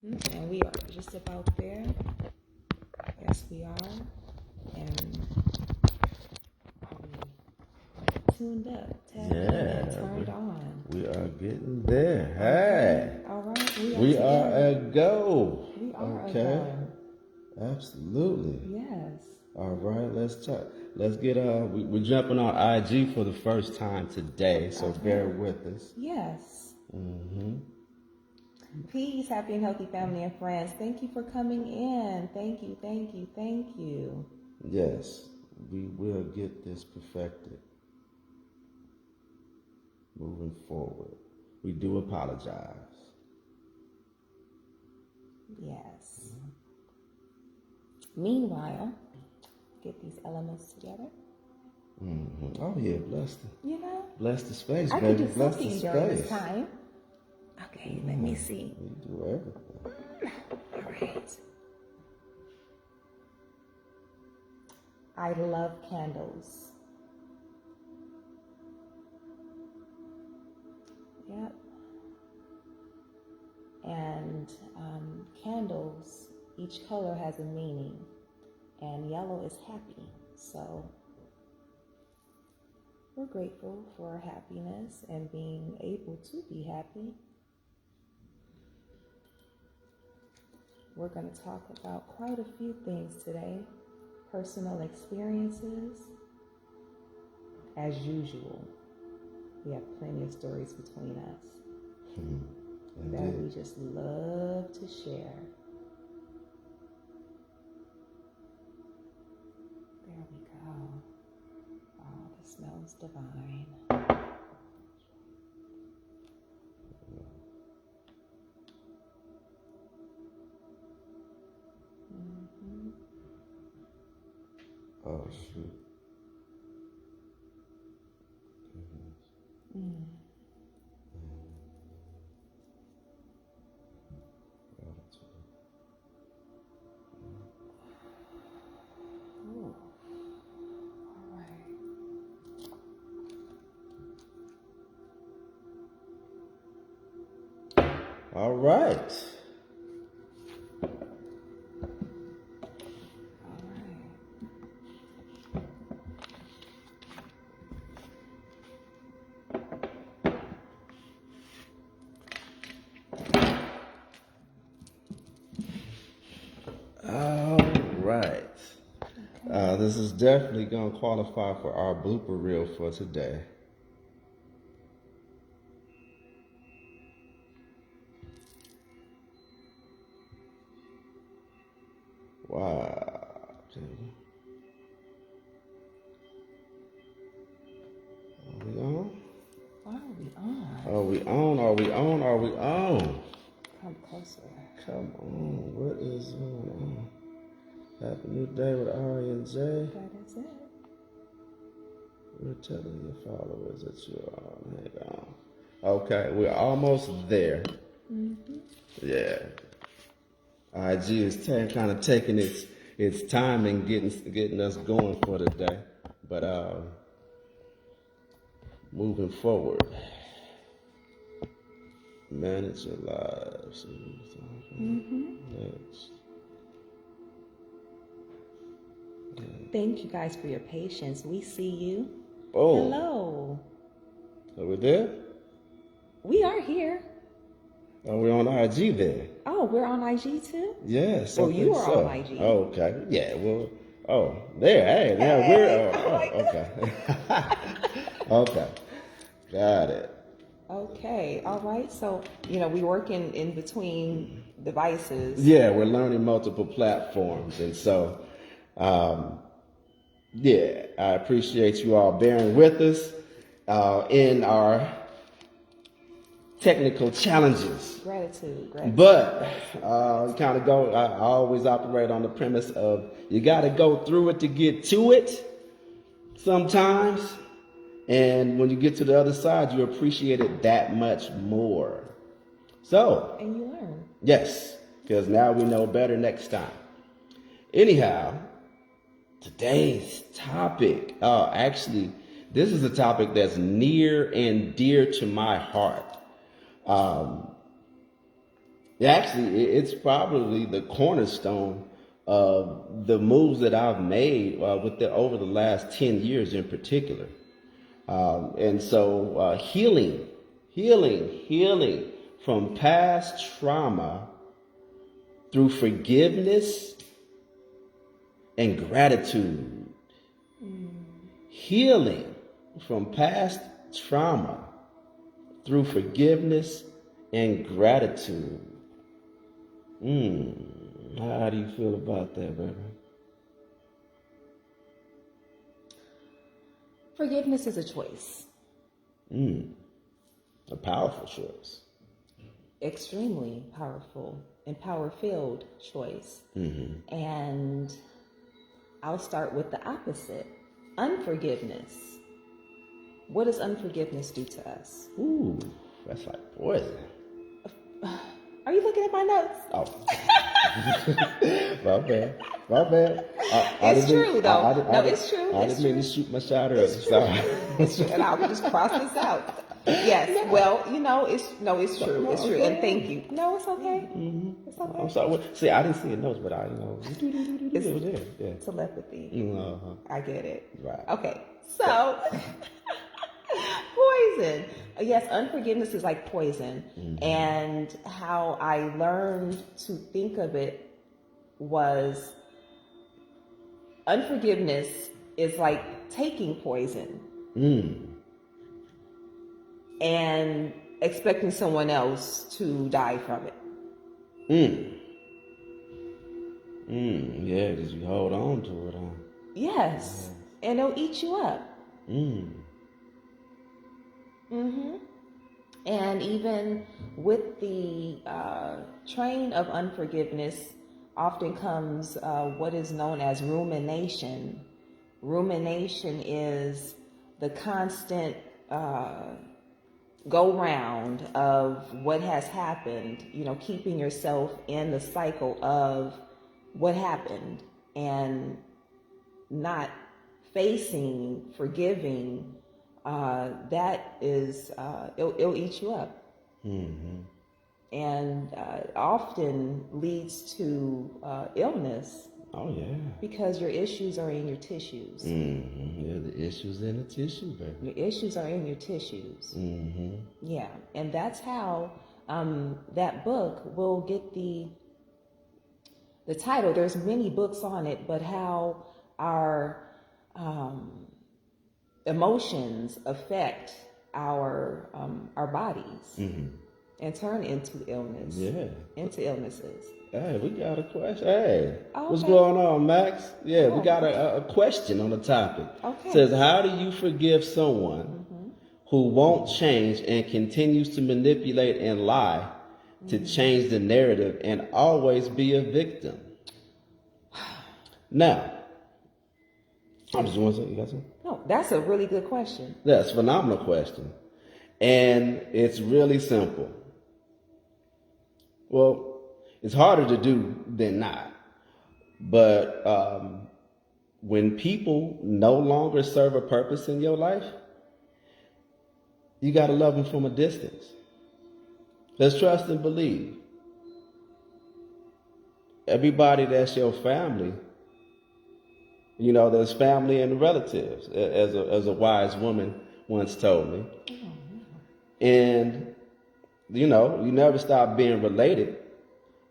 And we are just about there. Yes, we are. And we tuned up, tapped in, and turned on. We are getting there. Hey. All right. We are a go. We are okay. a go. Absolutely. Yes. All right, let's talk. Let's get we're jumping on IG for the first time today, so bear with us. Yes. Mm-hmm. Peace, happy and healthy family and friends. Thank you for coming in. Thank you, thank you, thank you. Yes, we will get this perfected. Moving forward. We do apologize. Yes. Meanwhile, get these elements together. Mm-hmm. Oh yeah, bless You the space, I baby. could do Bless the something space. during this time. Okay, let me see. We do everything. All right. I love candles. Yep. And candles, each color has a meaning. And yellow is happy. So we're grateful for happiness and being able to be happy. We're going to talk about quite a few things today. Personal experiences. As usual, we have plenty of stories between us that we just love to share. There we go. Oh, this smells divine. Mm-hmm. Oh shoot. Mm. Ooh. All right. All right. All right. This is definitely going to qualify for our blooper reel for today. Wow. Okay. Are we on? Why are we on? Are we on? Are we on? Are we on? Come closer. Come on. What is going on? Happy New Day with Ari and J. That is it. We're telling your followers that you're on. Hang on. Okay, we're almost there. Mm-hmm. Yeah. IG is kind of taking its time and getting us going for the day. But moving forward. Manage your lives. Mm-hmm. Next. Thank you guys for your patience. We see you. Boom. Hello. Are we there? We are here. Are we on IG there? Oh, we're on IG too? Yes. Oh, you are on IG. Oh, okay. Yeah. Well. Oh, there. Hey. Now we're. Okay. Okay. Got it. Okay. All right. So we work in between devices. Yeah, we're learning multiple platforms, and so. Yeah, I appreciate you all bearing with us in our technical challenges. Gratitude. But kind of go, I always operate on the premise of you got to go through it to get to it sometimes. And when you get to the other side, you appreciate it that much more. So. And you learn. Yes, because now we know better next time. Anyhow. Today's topic, actually, this is a topic that's near and dear to my heart. Actually, it's probably the cornerstone of the moves that I've made over the last 10 years in particular. And so healing from past trauma through forgiveness and gratitude. Healing from past trauma through forgiveness and gratitude. How do you feel about that, baby? Forgiveness is a choice. A powerful choice. Extremely powerful and power-filled choice. And I'll start with the opposite. Unforgiveness. What does unforgiveness do to us? Ooh, that's like poison. Are you looking at my notes? Oh. My bad. It's true, though. No, it's true. I didn't mean to shoot my shot earlier. Sorry. It's true. And I'll just cross this out. Yes. Well, it's true. It's true. And thank you. No, it's okay. It's okay. I'm sorry. See, I didn't see your notes, but it was there. Yeah. Telepathy. I get it. Right. Okay. So, poison. Yes, unforgiveness is like poison. And how I learned to think of it was unforgiveness is like taking poison and expecting someone else to die from it. Yeah, because you hold on to it, huh? Yes. And it'll eat you up. And even with the train of unforgiveness often comes what is known as rumination. Rumination is the constant go round of what has happened, keeping yourself in the cycle of what happened and not facing, forgiving. That is, it'll eat you up. And often leads to illness. Oh, yeah. Because your issues are in your tissues. Yeah, the issues in the tissue, baby. Your issues are in your tissues. Yeah, and that's how that book will get the title. There's many books on it, but how our emotions affect our bodies and turn into illness. Yeah. Into illnesses. Hey, we got a question. Hey, okay. What's going on, Max? Yeah, we got a question on the topic. Okay. It says, how do you forgive someone who won't change and continues to manipulate and lie to change the narrative and always be a victim? Now, I just want to say, you got something? No, that's a really good question. That's a phenomenal question. And it's really simple. Well, it's harder to do than not. But when people no longer serve a purpose in your life, you got to love them from a distance. Let's trust and believe. Everybody that's your family, there's family and relatives, as a wise woman once told me. And, you never stop being related.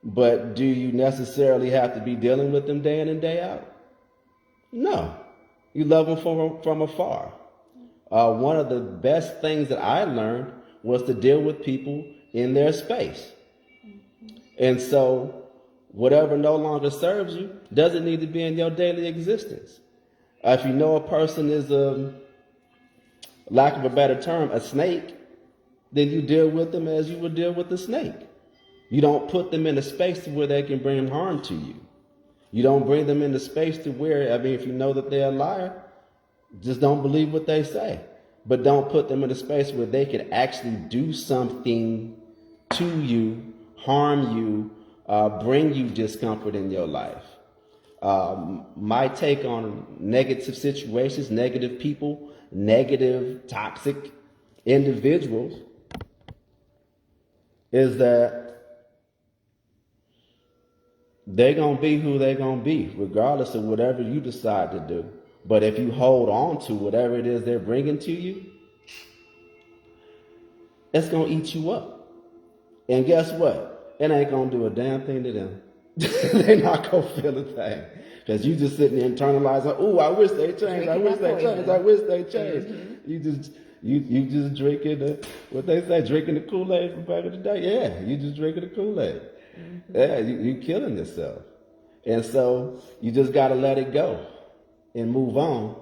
But do you necessarily have to be dealing with them day in and day out? No. You love them from afar. One of the best things that I learned was to deal with people in their space. And so whatever no longer serves you doesn't need to be in your daily existence. If you know a person is, lack of a better term, a snake, then you deal with them as you would deal with a snake. You don't put them in a space to where they can bring harm to you. You don't bring them in a space to where, if you know that they're a liar, just don't believe what they say. But don't put them in a space where they can actually do something to you, harm you, bring you discomfort in your life. My take on negative situations, negative people, negative, toxic individuals is that they're going to be who they're going to be, regardless of whatever you decide to do. But if you hold on to whatever it is they're bringing to you, it's going to eat you up. And guess what? It ain't going to do a damn thing to them. They're not going to feel a thing. Because you just sitting there internalizing, oh, I wish they changed. I wish they changed. I wish they changed. Mm-hmm. You just drinking what they say, drinking the Kool-Aid from back in the day. Yeah, you just drinking the Kool-Aid. Mm-hmm. Yeah, you killing yourself. And so you just got to let it go and move on.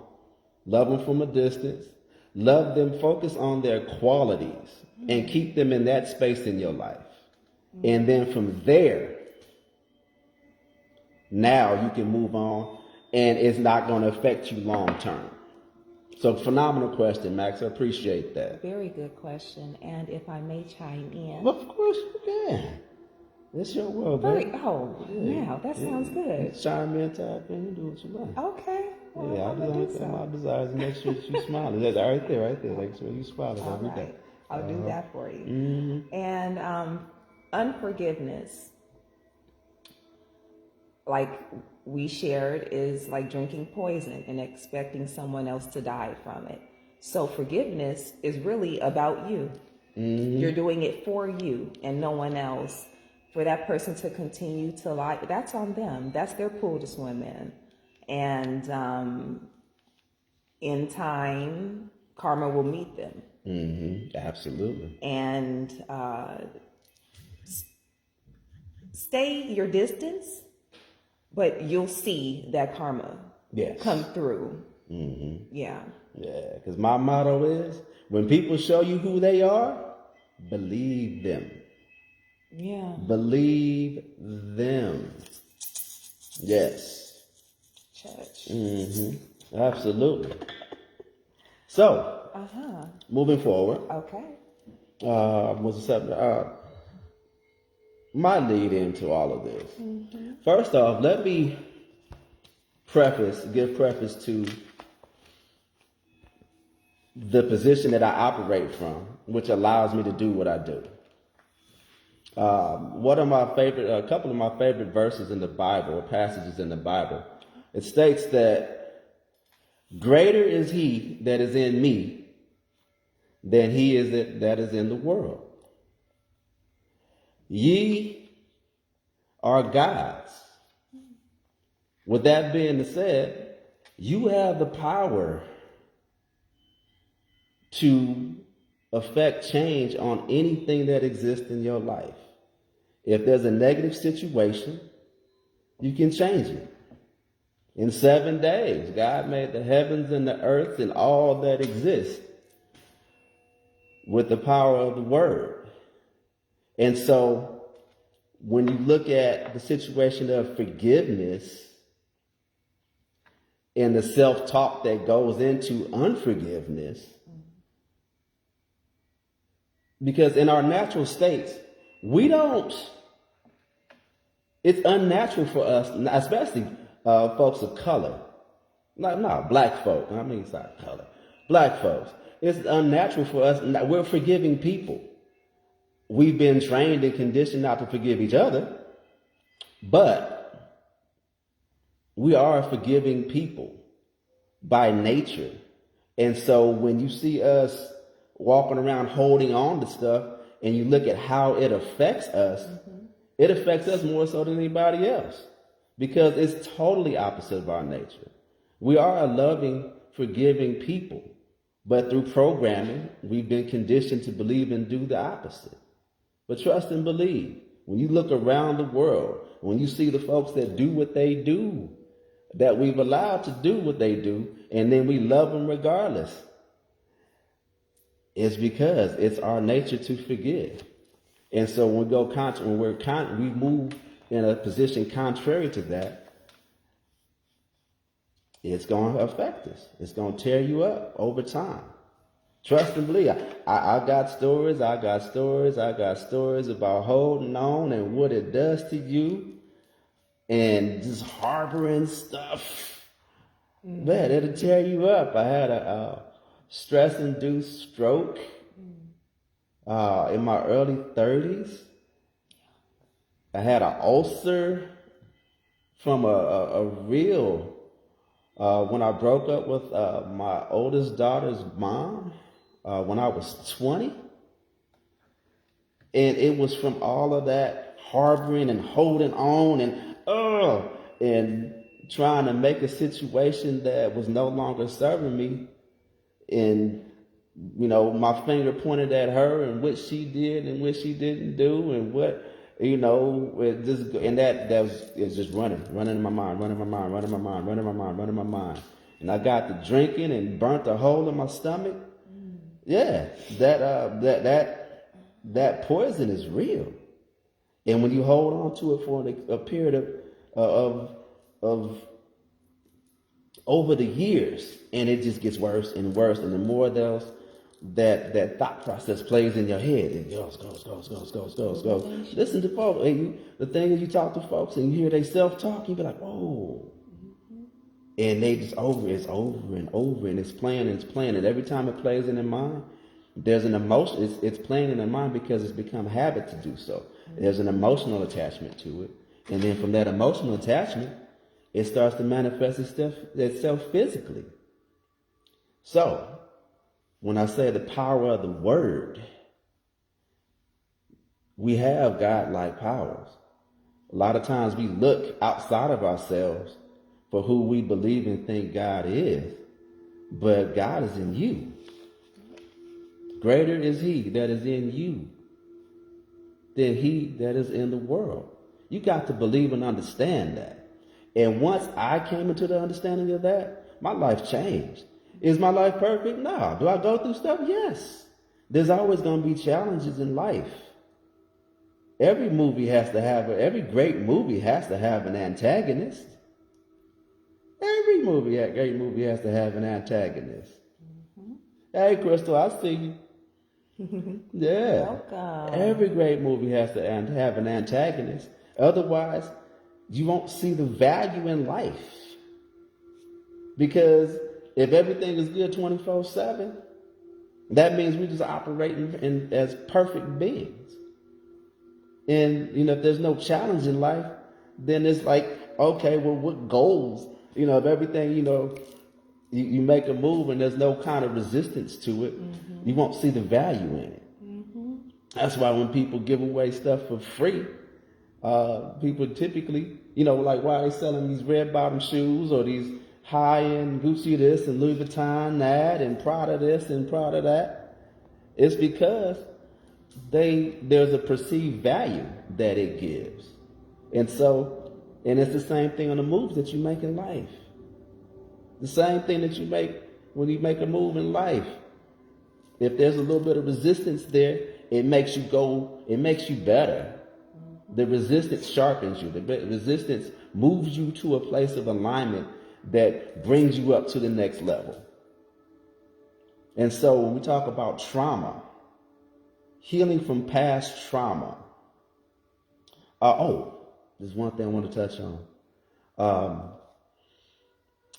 Love them from a distance. Love them, focus on their qualities and keep them in that space in your life. And then from there, now you can move on and it's not going to affect you long term. So phenomenal question, Max. I appreciate that. Very good question. And if I may chime in. Well, of course you can. It's your world, baby. Now that sounds good. Chime in, tap in, do what you want. Okay. Well, yeah, my desire is to make sure that you smile. That's right there. Make sure you smile every day. I'll do that for you. Mm-hmm. And unforgiveness, like we shared, is like drinking poison and expecting someone else to die from it. So forgiveness is really about you. Mm-hmm. You're doing it for you and no one else. For that person to continue to lie, that's on them. That's their pool to swim in. And in time, karma will meet them. Mm-hmm. Absolutely. And stay your distance, but you'll see that karma come through. Mm-hmm. Yeah. Yeah, because my motto is, when people show you who they are, believe them. Yeah. Believe them. Yes. Church. Mm-hmm. Absolutely. So, moving forward. Okay. What's the subject? My lead into all of this. Mm-hmm. First off, let me give preface to the position that I operate from, which allows me to do what I do. A couple of my favorite verses in the Bible, or passages in the Bible, it states that greater is he that is in me than he is that is in the world. Ye are gods. With that being said, you have the power to affect change on anything that exists in your life. If there's a negative situation, you can change it. In 7 days, God made the heavens and the earth and all that exists with the power of the word. And so when you look at the situation of forgiveness and the self-talk that goes into unforgiveness, because in our natural states, it's unnatural for us, especially folks of color. No, black folk. I mean, sorry, color. Black folks. It's unnatural for us. We're forgiving people. We've been trained and conditioned not to forgive each other, but we are forgiving people by nature. And so when you see us walking around holding on to stuff and you look at how it affects us, it affects us more so than anybody else because it's totally opposite of our nature. We are a loving, forgiving people, but through programming, we've been conditioned to believe and do the opposite. But trust and believe. When you look around the world, when you see the folks that do what they do, that we've allowed to do what they do, and then we love them regardless, it's because it's our nature to forgive. And so when we move in a position contrary to that, it's going to affect us. It's going to tear you up over time. Trust and believe. I got stories about holding on and what it does to you and just harboring stuff. Man, it'll tear you up. I had a stress-induced stroke in my early 30s. I had an ulcer from a real, when I broke up with my oldest daughter's mom when I was 20. And it was from all of that harboring and holding on and trying to make a situation that was no longer serving me. And, my finger pointed at her and what she did and what she didn't do and what, it just, and it's just running in my mind, running in my mind. And I got to drinking and burnt a hole in my stomach. Yeah, that poison is real. And when you hold on to it for a period of over the years, and it just gets worse and worse, and the more that thought process plays in your head, and goes. Listen to folks, and the thing is, you talk to folks and you hear they self-talk, you be like, whoa. And they just it's over and over, and it's playing, and every time it plays in their mind, there's an emotion. It's playing in their mind because it's become a habit to do so. There's an emotional attachment to it, and then from that emotional attachment, it starts to manifest itself physically. So, when I say the power of the word, we have God-like powers. A lot of times we look outside of ourselves for who we believe and think God is, but God is in you. Greater is he that is in you than he that is in the world. You got to believe and understand that. And once I came into the understanding of that, my life changed. Is my life perfect? No. Do I go through stuff? Yes. There's always going to be challenges in life. Every great movie has to have an antagonist. Every great movie has to have an antagonist. Mm-hmm. Hey, Crystal, I see you. Yeah. Welcome. Every great movie has to have an antagonist. Otherwise, you won't see the value in life. Because if everything is good 24/7, that means we just operating as perfect beings. And, if there's no challenge in life, then it's like, okay, well, what goals? If everything, you make a move and there's no kind of resistance to it, you won't see the value in it. Mm-hmm. That's why when people give away stuff for free, people typically, like why are they selling these red bottom shoes or these high-end Gucci this and Louis Vuitton that and Prada this and Prada that? It's because there's a perceived value that it gives. And it's the same thing on the moves that you make in life. The same thing that you make when you make a move in life. If there's a little bit of resistance there, it makes you better. The resistance sharpens you. The resistance moves you to a place of alignment that brings you up to the next level. And so when we talk about trauma, healing from past trauma. There's one thing I want to touch on.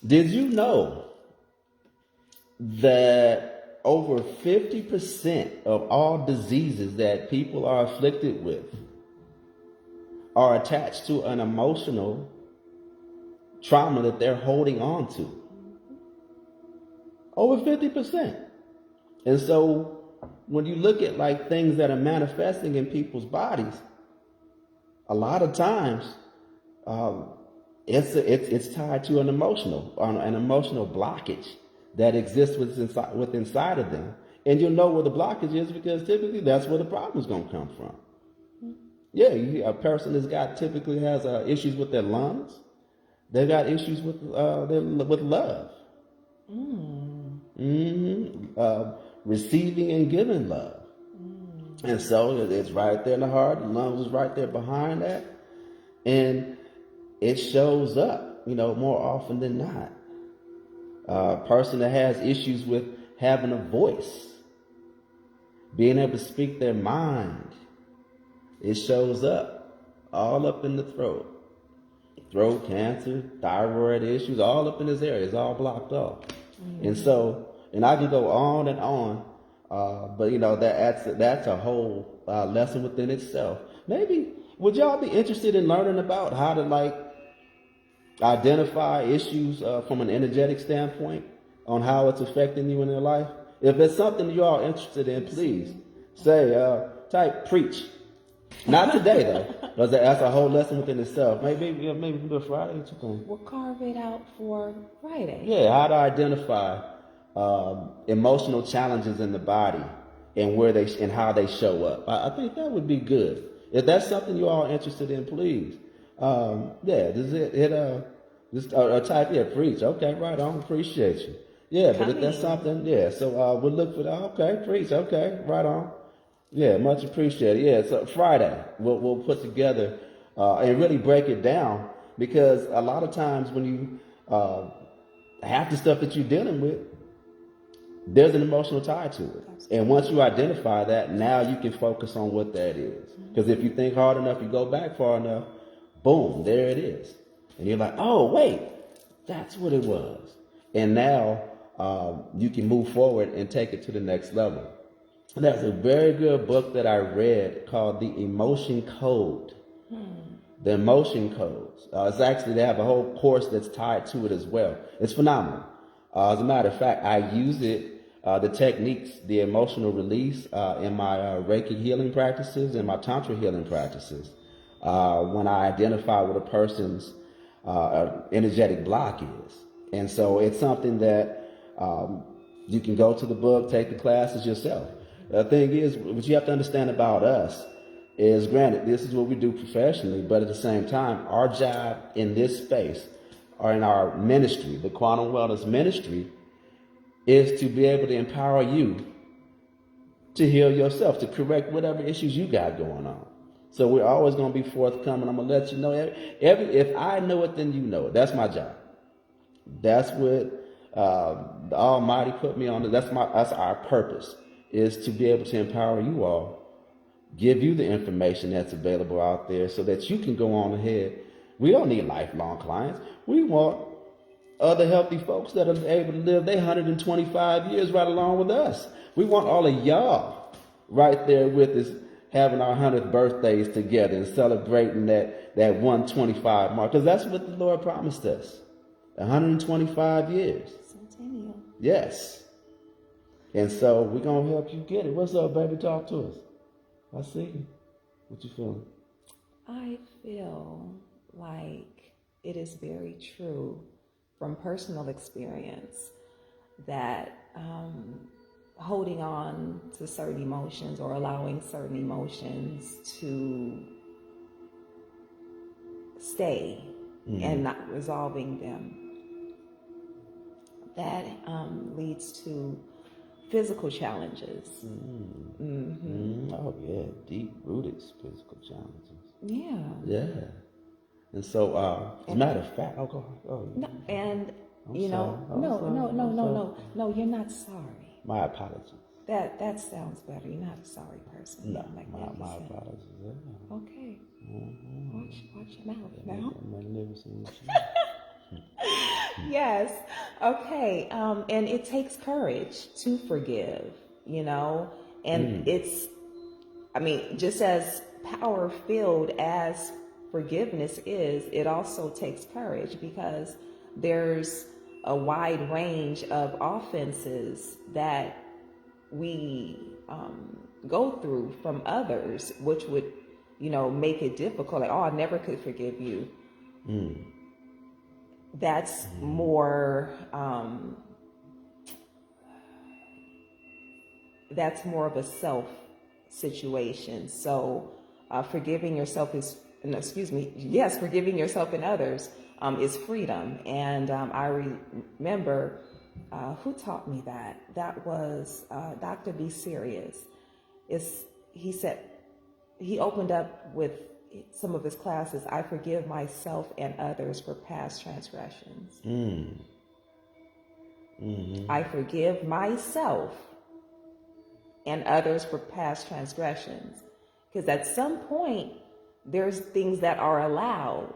Did you know that over 50% of all diseases that people are afflicted with are attached to an emotional trauma that they're holding on to? Over 50%. And so when you look at like things that are manifesting in people's bodies, a lot of times it's tied to an emotional blockage that exists within inside of them. And you'll know where the blockage is because typically that's where the problem is going to come from. Yeah, a person typically has issues with their lungs. They've got issues with love. Receiving and giving love. And so it's right there in the heart. The lungs is right there behind that. And it shows up, more often than not. A person that has issues with having a voice, being able to speak their mind, it shows up all up in the throat. Throat cancer, thyroid issues, all up in this area. It's all blocked off. And I can go on and on, but that's a whole lesson within itself. Maybe would y'all be interested in learning about how to identify issues from an energetic standpoint on how it's affecting you in your life. If it's something you are interested in, please say, type preach. Not today though, because that's a whole lesson within itself. Maybe we can do it Friday. What you think? We'll carve it out for Friday. Yeah, how to identify emotional challenges in the body and where they and how they show up. I think that would be good. If that's something you all are interested in, please. Just type preach. Okay, right on. Appreciate you. Yeah, but if that's something, so we'll look for that. Okay, preach. Okay, right on. Yeah, much appreciated. Yeah, so Friday we'll put together and really break it down, because a lot of times when you half the stuff that you're dealing with, there's an emotional tie to it. And once you identify that, now you can focus on what that is. Because if you think hard enough, you go back far enough, boom, there it is. And you're like, oh, wait, that's what it was. And now you can move forward and take it to the next level. And there's a very good book that I read called The Emotion Code. The Emotion Codes. It's actually, they have a whole course that's tied to it as well. It's phenomenal. As a matter of fact, I use it, the techniques, the emotional release in my Reiki healing practices and my Tantra healing practices. When I identify what a person's energetic block is. And so it's something that you can go to the book, take the classes yourself. The thing is, what you have to understand about us is, granted, this is what we do professionally, but at the same time, our job in this space, or in our ministry, the Quantum Wellness Ministry, is to be able to empower you to heal yourself, to correct whatever issues you got going on. So we're always going to be forthcoming. I'm going to let you know. If I know it, then you know it. That's my job. That's what the Almighty put me on. That's our purpose, is to be able to empower you all, give you the information that's available out there so that you can go on ahead. We don't need lifelong clients. We want other healthy folks that are able to live their 125 years right along with us. We want all of y'all right there with us, having our 100th birthdays together and celebrating that 125 mark, because that's what the Lord promised us. 125 years. Centennial. Yes. And so we're going to help you get it. What's up, baby? Talk to us. I see you. What you feeling? I feel like it is very true from personal experience that holding on to certain emotions or allowing certain emotions to stay and not resolving them, that leads to physical challenges. Oh, yeah. Deep-rooted physical challenges. Yeah. Yeah. And so, as a matter of fact, go ahead. Oh, no, and you're not sorry. My apologies. That sounds better. You're not a sorry person. No, like my apologies. Yeah. Okay. Watch your mouth now. Magnificent. Yes. Okay. And it takes courage to forgive, and it's, just as power-filled as forgiveness is, it also takes courage, because there's a wide range of offenses that we go through from others, which would, make it difficult. Like, I never could forgive you. That's more of a self situation. So forgiving yourself forgiving yourself and others is freedom. And I remember who taught me that. That was Dr. B. Serious. He said, he opened up with some of his classes, I forgive myself and others for past transgressions. I forgive myself and others for past transgressions. Because at some point, there's things that are allowed.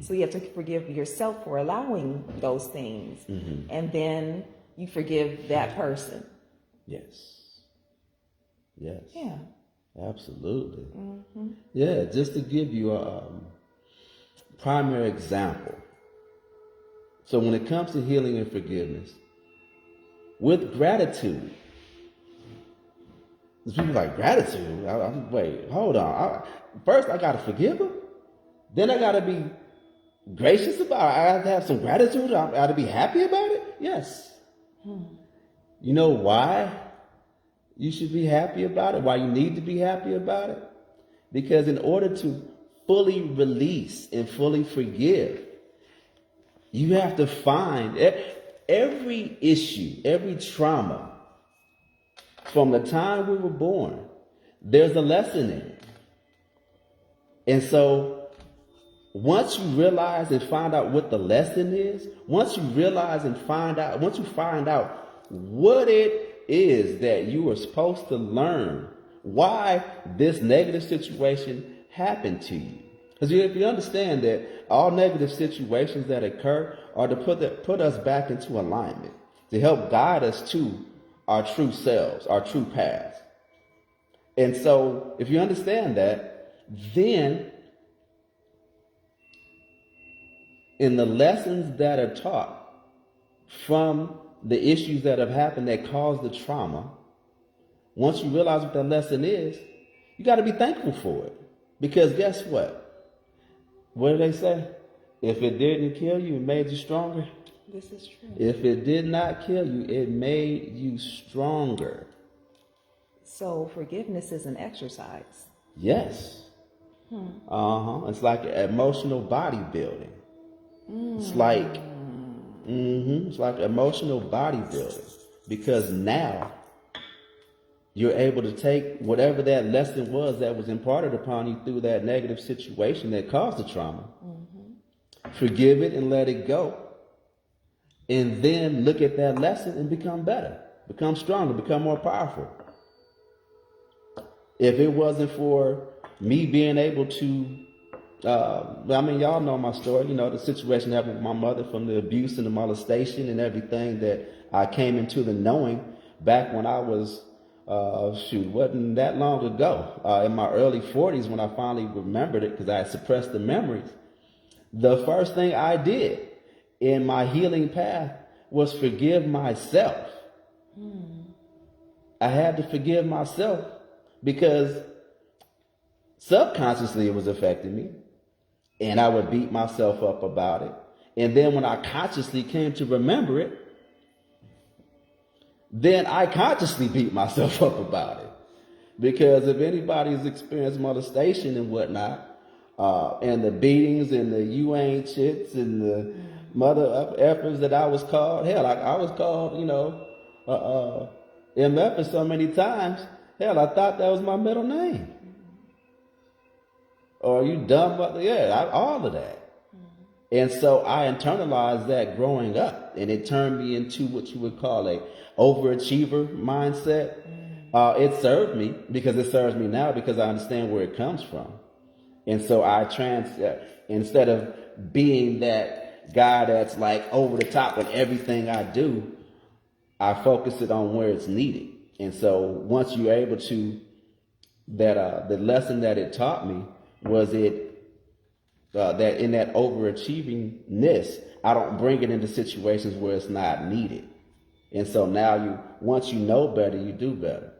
So you have to forgive yourself for allowing those things. And then you forgive that person. Yes. Yes. Yeah. Absolutely. Yeah, just to give you a primary example So when it comes to healing and forgiveness, with gratitude, there's people like, gratitude? Wait, hold on. First, I got to forgive them. Then I got to be gracious about it. I have to have some gratitude. I got to be happy about it. Yes. You know why you should be happy about it? Why you need to be happy about it? Because in order to fully release and fully forgive, you have to find every issue, every trauma, from the time we were born, there's a lesson in it. And so once you realize and find out what the lesson is, once you find out what it is that you are supposed to learn, why this negative situation happened to you. Because if you understand that all negative situations that occur are to put us back into alignment, to help guide us to our true selves, our true paths. And so if you understand that, then in the lessons that are taught from the issues that have happened that caused the trauma, once you realize what that lesson is, you got to be thankful for it. Because guess what? What do they say? If it didn't kill you, it made you stronger. This is true. If it did not kill you, it made you stronger. So forgiveness is an exercise. Yes. It's like emotional bodybuilding. It's like emotional bodybuilding, because now you're able to take whatever that lesson was that was imparted upon you through that negative situation that caused the trauma, forgive it and let it go, and then look at that lesson and become better, become stronger, become more powerful. If it wasn't for me being able to, y'all know my story, the situation happened with my mother, from the abuse and the molestation and everything that I came into the knowing back when I was, wasn't that long ago, in my early 40s, when I finally remembered it because I had suppressed the memories. The first thing I did in my healing path was forgive myself. I had to forgive myself because subconsciously it was affecting me, and I would beat myself up about it. And then when I consciously came to remember it, then I consciously beat myself up about it. Because if anybody's experienced molestation and whatnot, and the beatings and the you ain't shits and the mother effers that I was called, hell, I was called, MF so many times, hell, I thought that was my middle name. Or you dumb mother, all of that. And so I internalized that growing up, and it turned me into what you would call a overachiever mindset. It served me because it serves me now, because I understand where it comes from. And so instead of being that guy that's like over the top with everything I do, I focus it on where it's needed. And so once you're able to, the lesson that it taught me was that in that overachievingness, I don't bring it into situations where it's not needed. And so now once you know better, you do better.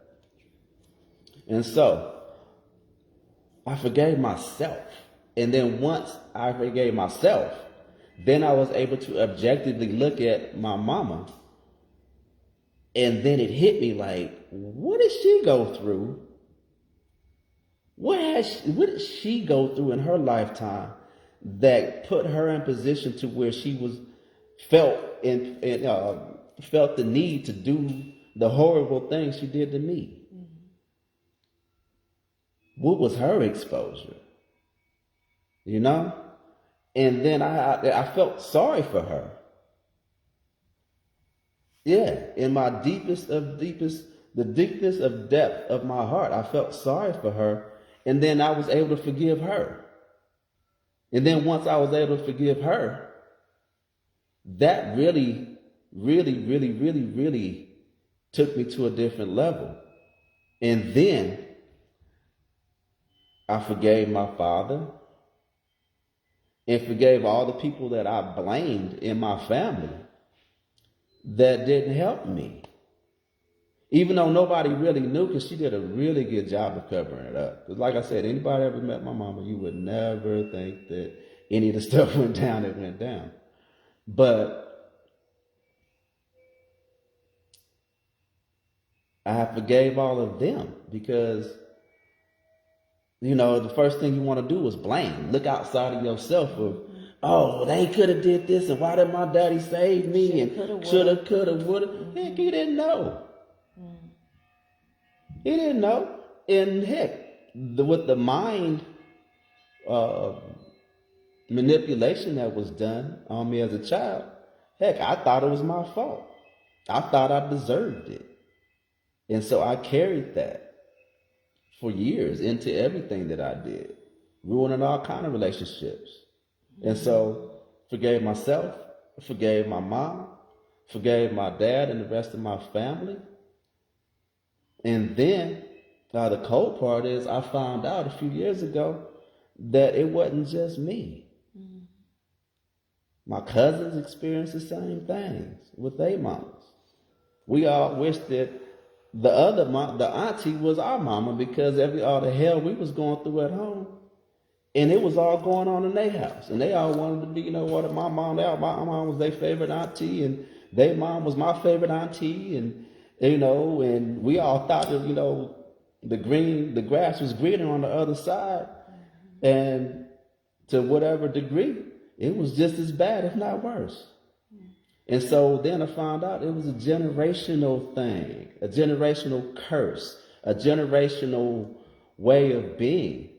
And so I forgave myself. And then once I forgave myself, then I was able to objectively look at my mama. And then it hit me like, what did she go through? What did she go through in her lifetime that put her in position to where she felt the need to do the horrible things she did to me? What was her exposure? And then I felt sorry for her. Yeah, in my the deepest of depth of my heart, I felt sorry for her. And then I was able to forgive her. And then once I was able to forgive her, that really, really, really, really, really took me to a different level. And then I forgave my father. and forgave all the people that I blamed in my family that didn't help me. Even though nobody really knew, because she did a really good job of covering it up. Because like I said, anybody ever met my mama, you would never think that any of the stuff went down that went down. But I forgave all of them because, you know, the first thing you want to do is blame. Look outside of yourself of, oh, well, they could have did this, and why did my daddy save me? And shoulda, coulda, woulda. Heck, he didn't know. He didn't know. And heck, with the mind manipulation that was done on me as a child, heck, I thought it was my fault. I thought I deserved it. And so I carried that for years into everything that I did, ruining all kind of relationships. And so forgave myself, forgave my mom, forgave my dad and the rest of my family. And then the cold part is I found out a few years ago that it wasn't just me. My cousins experienced the same things with their mamas. We all wished that the other mom, the auntie, was our mama because all the hell we was going through at home, and it was all going on in their house, and they all wanted to be, you know what, my mom was their favorite auntie, and their mom was my favorite auntie, and you know, and we all thought that, you know, the grass was greener on the other side, and to whatever degree, it was just as bad, if not worse. And so then I found out it was a generational thing, a generational curse, a generational way of being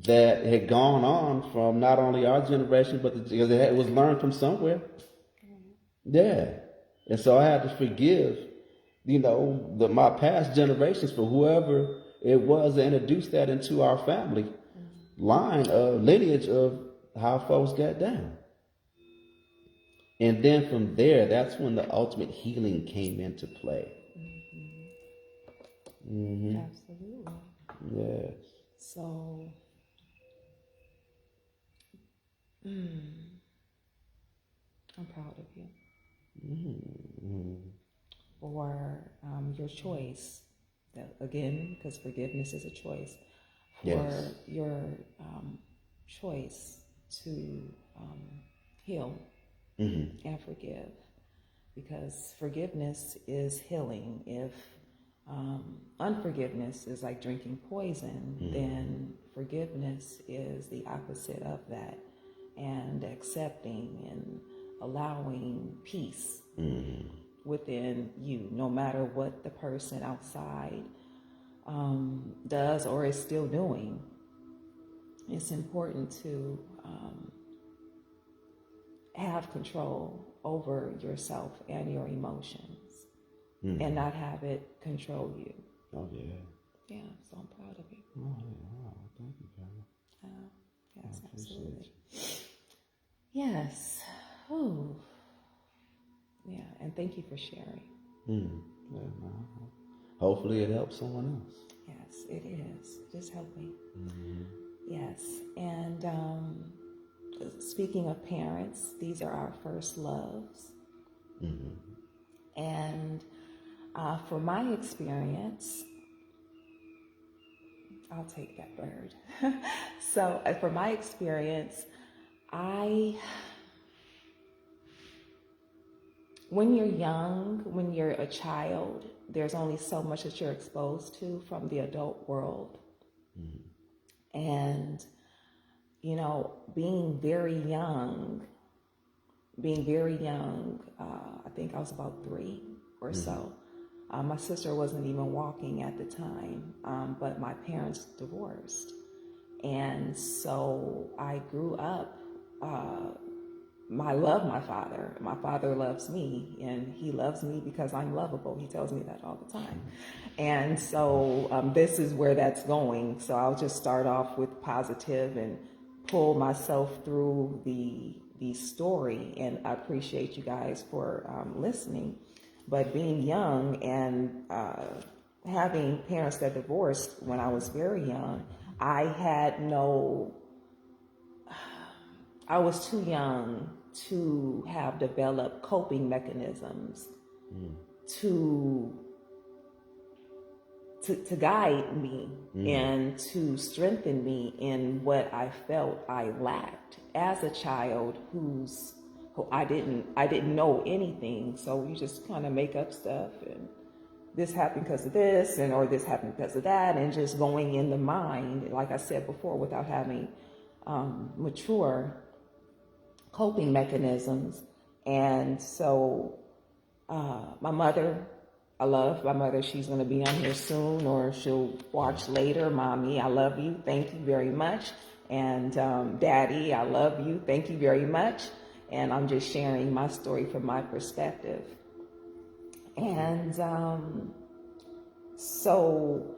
that had gone on from not only our generation, but it was learned from somewhere. Yeah. And so I had to forgive, you know, my past generations for whoever it was that introduced that into our family lineage of how folks got down. And then from there, that's when the ultimate healing came into play. Absolutely. Yes. So, I'm proud of you for your choice. Again, because forgiveness is a choice. For your choice to heal and forgive, because forgiveness is healing. If unforgiveness is like drinking poison, then forgiveness is the opposite of that, and accepting and allowing peace within you, no matter what the person outside does or is still doing. It's important to have control over yourself and your emotions and not have it control you. Oh, yeah. Yeah, so I'm proud of you. Oh, yeah. Oh, thank you, Carol. Yes, absolutely. Yes. Oh, yeah, and thank you for sharing. Yeah, hopefully it helps someone else. Yes, it is. Just helping. Yes, and speaking of parents, these are our first loves. And for my experience, I'll take that bird. So for my experience, when you're young, when you're a child, there's only so much that you're exposed to from the adult world. And, you know, being very young, I think I was about 3 or so. My sister wasn't even walking at the time, but my parents divorced. And so I grew up, I love my father. My father loves me, and he loves me because I'm lovable. He tells me that all the time. And so this is where that's going. So I'll just start off with positive and pull myself through the story. And I appreciate you guys for listening. But being young and having parents that divorced when I was very young, I had no I was too young to have developed coping mechanisms to guide me and to strengthen me in what I felt I lacked as a child who I didn't know anything. So you just kind of make up stuff, and this happened because of this, or this happened because of that, and just going in the mind, like I said before, without having mature coping mechanisms. And so my mother, I love my mother. She's going to be on here soon, or she'll watch later. Mommy, I love you. Thank you very much. And Daddy, I love you. Thank you very much. And I'm just sharing my story from my perspective. And so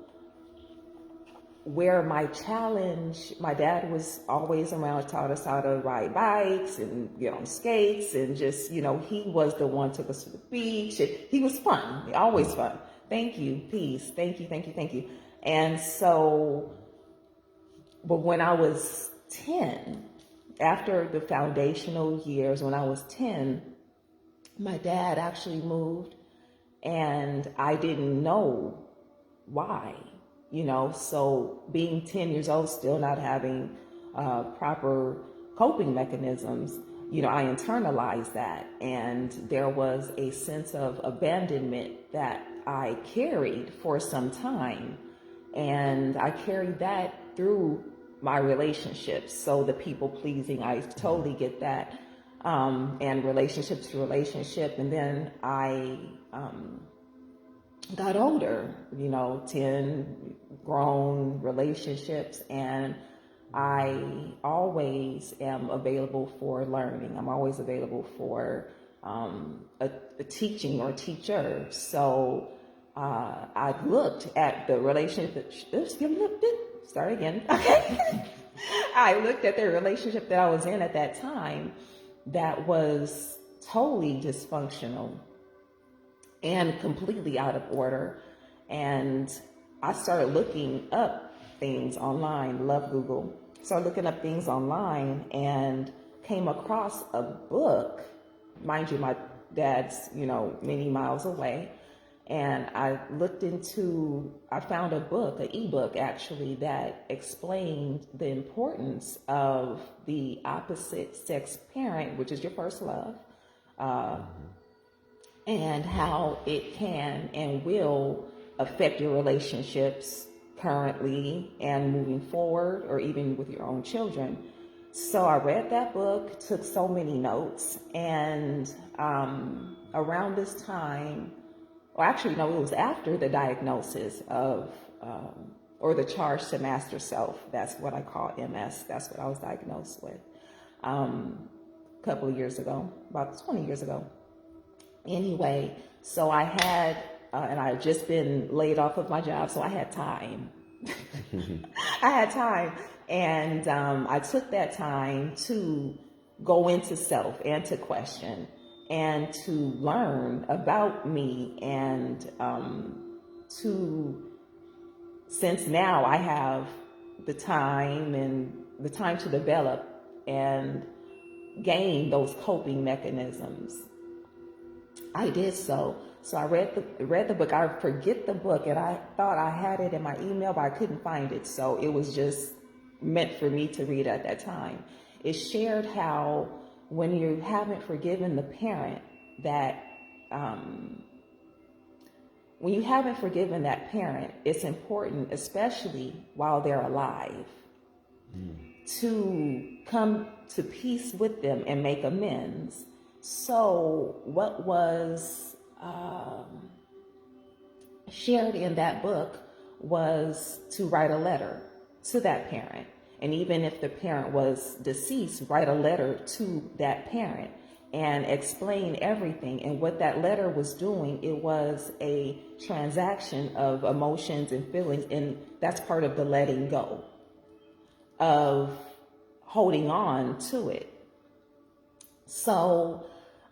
where my challenge, my dad was always around, taught us how to ride bikes and get on skates, and just, he was the one took us to the beach. He was fun, always fun. Thank you, peace, thank you, thank you, thank you. And so, but when I was 10, after the foundational years, when I was 10, my dad actually moved, and I didn't know why. So being 10 years old, still not having proper coping mechanisms, I internalized that. And there was a sense of abandonment that I carried for some time. And I carried that through my relationships. So the people pleasing, I totally get that. And relationship to relationship. And then I got older, 10 grown relationships, and I always am available for learning. I'm always available for a teaching or teacher. So I looked at the relationship, start again, okay? I looked at the relationship that I was in at that time that was totally dysfunctional and completely out of order. And I started looking up things online, love Google. Started looking up things online and came across a book. Mind you, my dad's, many miles away. And I found a book, an ebook actually, that explained the importance of the opposite sex parent, which is your first love, and how it can and will affect your relationships currently and moving forward, or even with your own children. So I read that book, took so many notes, and around this time, or actually, no, it was after the diagnosis of, or the charge to master self, that's what I call MS, that's what I was diagnosed with a couple of years ago, about 20 years ago. Anyway, so I had, and I had just been laid off of my job, so I had time. I had time, and I took that time to go into self and to question and to learn about me, and since now I have the time to develop and gain those coping mechanisms, I did so. So I read the book. I forget the book, and I thought I had it in my email, but I couldn't find it. So it was just meant for me to read at that time. It shared how when you haven't forgiven the parent that, when you haven't forgiven that parent, it's important, especially while they're alive, to come to peace with them and make amends. So what was shared in that book was to write a letter to that parent. And even if the parent was deceased, write a letter to that parent and explain everything. And what that letter was doing, it was a transaction of emotions and feelings. And that's part of the letting go, of holding on to it. So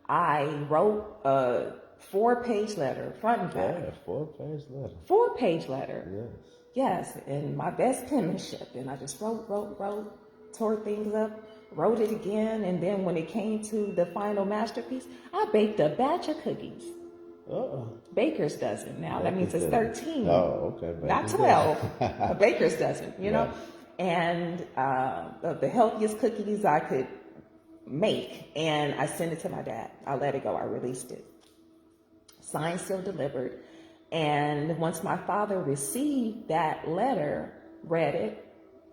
I wrote a 4-page letter, front and back. Yeah, 4-page letter. 4-page letter. Yes. Yes, and my best penmanship. And I just wrote, tore things up, wrote it again, and then when it came to the final masterpiece, I baked a batch of cookies. Baker's dozen. Now that means it's 13. Oh, okay. Not 12. A baker's dozen, you know? And the healthiest cookies I could make. And I sent it to my dad. I let it go. I released it. Signed, sealed, delivered. And once my father received that letter, read it,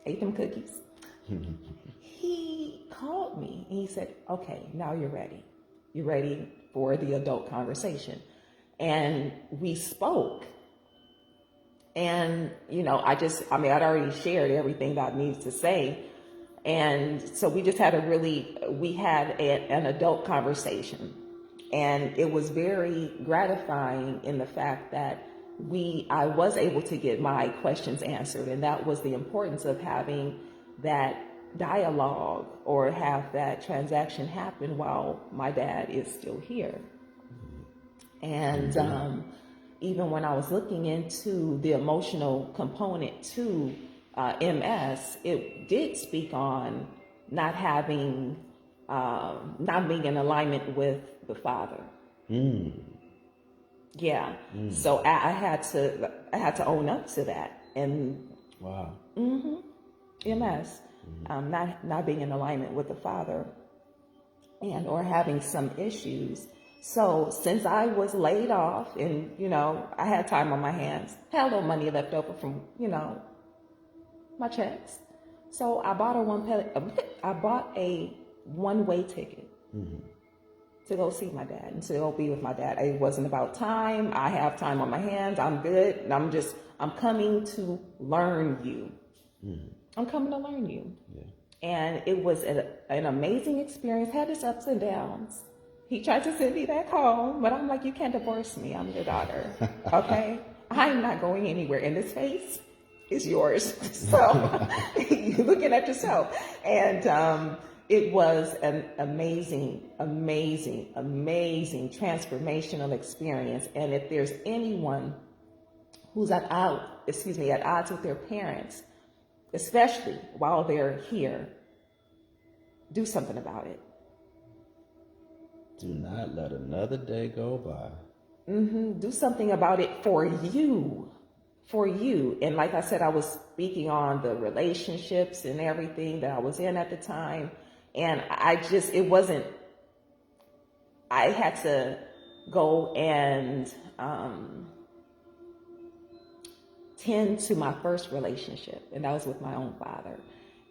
ate them cookies, he called me and he said, okay, now you're ready. You're ready for the adult conversation. And we spoke. And, you know, I'd already shared everything that I needed to say. And so we just had an adult conversation. And it was very gratifying in the fact that I was able to get my questions answered. And that was the importance of having that dialogue or have that transaction happen while my dad is still here. And even when I was looking into the emotional component to MS, it did speak on not being in alignment with the father. Yeah. So I had to own up to that. And wow. MS, not being in alignment with the father, and or having some issues. So since I was laid off and, you know, I had time on my hands, had a little money left over from, you know, my checks. So I bought a one-way ticket to go see my dad and to go be with my dad. It wasn't about time. I have time on my hands. I'm good. And I'm coming to learn you. I'm coming to learn you. Yeah. And it was an amazing experience. Had its ups and downs. He tried to send me back home, but I'm like, you can't divorce me. I'm your daughter. Okay? I'm not going anywhere. And this face is yours. So you're looking at yourself. And it was an amazing transformational experience. And if there's anyone who's at odds with their parents, especially while they're here, do something about it. Do not let another day go by. Do something about it for you. And like I said, I was speaking on the relationships and everything that I was in at the time. And I had to go and tend to my first relationship, and that was with my own father.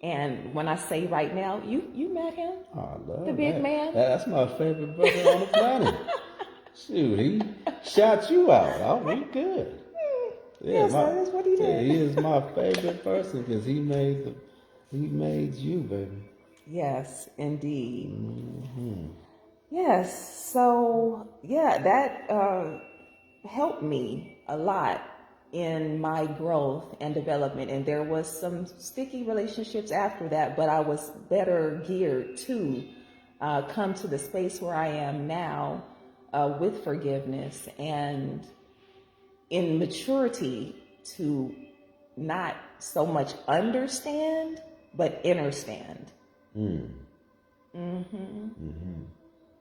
And when I say right now, you met him? Oh, I love the big man? That's my favorite brother on the planet. Shoot, he shot you out. Oh, we good. Yeah, so that's what he did. Yeah, he is my favorite person because he made you, baby. Yes, indeed. Yes, so yeah, that helped me a lot in my growth and development. And there was some sticky relationships after that, but I was better geared to come to the space where I am now with forgiveness and in maturity to not so much understand, but understand. And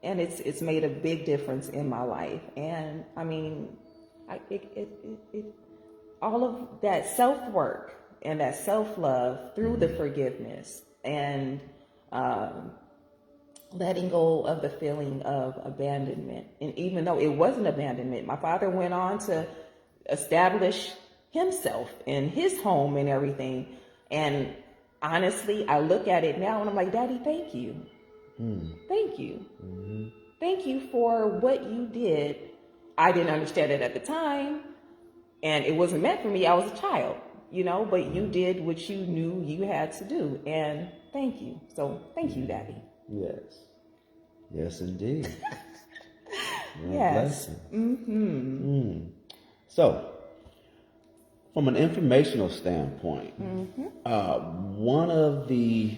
it's made a big difference in my life. And I mean, all of that self-work and that self-love through the forgiveness and letting go of the feeling of abandonment. And even though it wasn't abandonment, my father went on to establish himself in his home and everything. And honestly, I look at it now and I'm like, Daddy, thank you. Thank you. Thank you for what you did. I didn't understand it at the time. And it wasn't meant for me. I was a child, you know, but you did what you knew you had to do. And thank you. So thank you, Daddy. Yes. Yes, indeed. Yes. So, from an informational standpoint, one of the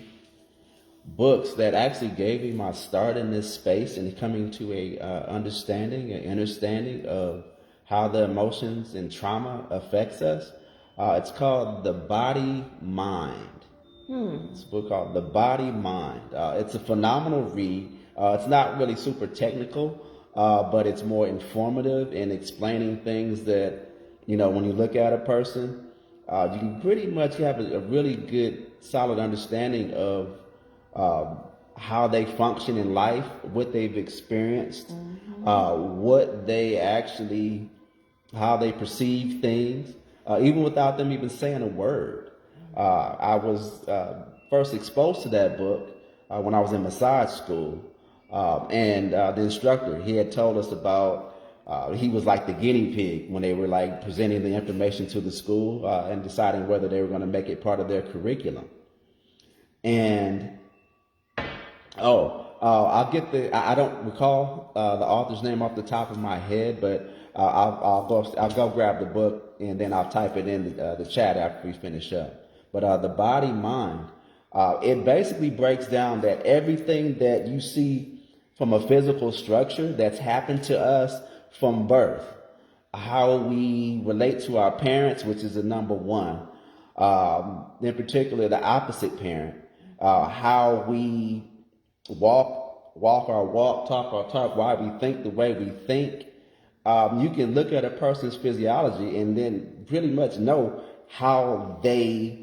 books that actually gave me my start in this space and coming to a understanding of how the emotions and trauma affects us, it's called The Body Mind. It's a book called The Body Mind. It's a phenomenal read. It's not really super technical, but it's more informative in explaining things that, when you look at a person, you can pretty much have a really good, solid understanding of how they function in life, what they've experienced, what they actually, how they perceive things, even without them even saying a word. I was first exposed to that book when I was in massage school. And the instructor, he had told us about, he was like the guinea pig when they were like presenting the information to the school and deciding whether they were going to make it part of their curriculum. And, I'll get I don't recall the author's name off the top of my head, but I'll go grab the book and then I'll type it in the chat after we finish up. But The Body Mind, it basically breaks down that everything that you see from a physical structure that's happened to us from birth, how we relate to our parents, which is the number one, in particular the opposite parent, how we walk our walk, talk our talk, why we think the way we think. You can look at a person's physiology and then pretty much know how they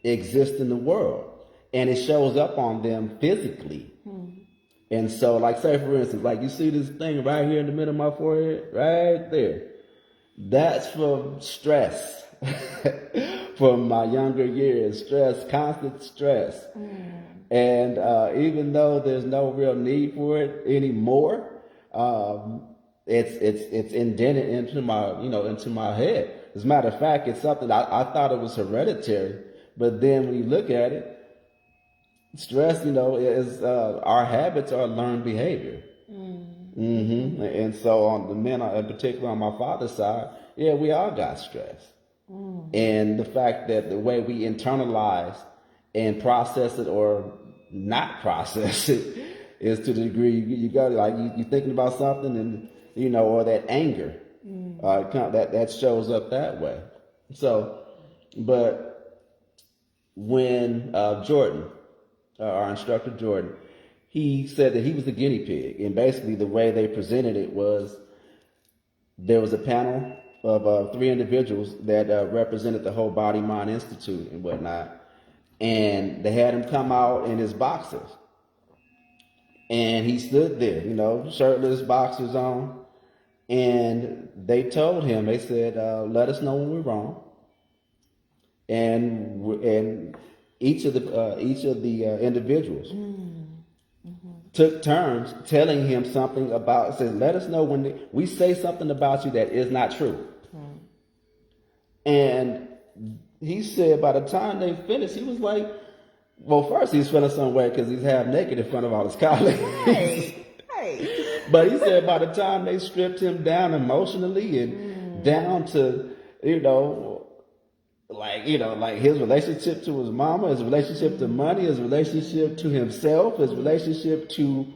exist in the world, and it shows up on them physically. And so, like, say for instance, like you see this thing right here in the middle of my forehead, right there, that's from stress. From my younger years, constant stress. And even though there's no real need for it anymore, it's indented into my head. As a matter of fact, it's something I thought it was hereditary. But then when you look at it, stress, is our habits are learned behavior. And so on the men, in particular on my father's side, we all got stress. And the fact that the way we internalize and process it or not process it is to the degree you got like you're thinking about something and or that anger that shows up that way. So, but when Jordan, our instructor Jordan, he said that he was the guinea pig, and basically the way they presented it was there was a panel of 3 individuals that represented the whole Body Mind Institute and whatnot, and they had him come out in his boxers, and he stood there, shirtless, boxers on, and they told him, they said, "Let us know when we're wrong." And each of the individuals took turns telling him something about, says, "Let us know when we say something about you that is not true." And he said by the time they finished, he was like, well, first he was feeling some way because he's half naked in front of all his colleagues. Hey. But he said by the time they stripped him down emotionally and down to, like his relationship to his mama, his relationship to money, his relationship to himself, his relationship to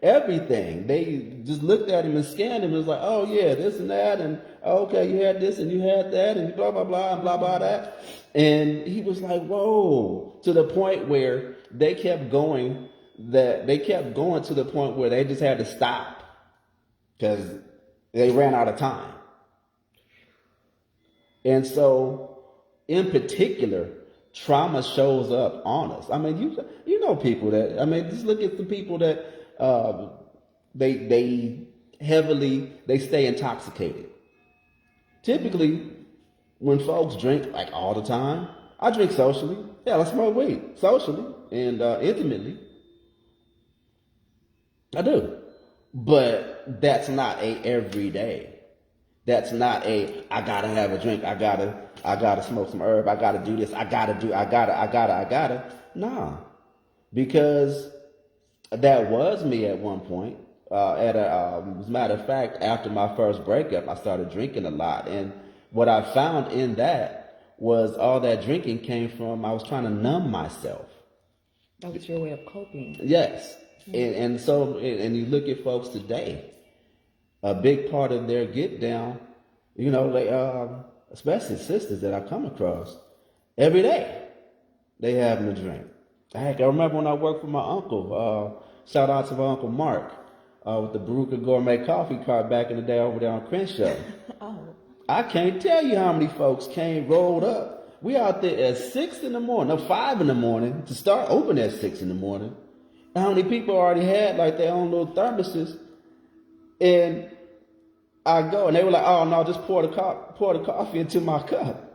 everything. They just looked at him and scanned him and was like, oh yeah, this and that, and okay, you had this and you had that, and blah, blah, blah, and blah, blah, that. And he was like, whoa, to the point where they kept going to the point where they just had to stop because they ran out of time. And so, in particular, trauma shows up on us. I mean, you know people that, just look at the people that they stay intoxicated. Typically, when folks drink like all the time, I drink socially. Yeah, I smoke weed socially and intimately. I do. But that's not a everyday. That's not a, I gotta have a drink. I gotta smoke some herb. I gotta do this. I gotta. Nah. Because that was me at one point. As a matter of fact, after my first breakup, I started drinking a lot. And what I found in that was all that drinking came from, I was trying to numb myself. That was your way of coping. Yes. And so you look at folks today, a big part of their get down, especially sisters that I come across every day. They having a drink. Heck, I remember when I worked for my uncle. Shout out to my uncle Mark with the Baruka Gourmet Coffee Cart back in the day over there on Crenshaw. Oh. I can't tell you how many folks came rolled up. We out there at 6 in the morning, no, 5 in the morning to start open at 6 in the morning. And how many people already had like their own little thermoses? And I go and they were like, "Oh no, just pour the coffee into my cup."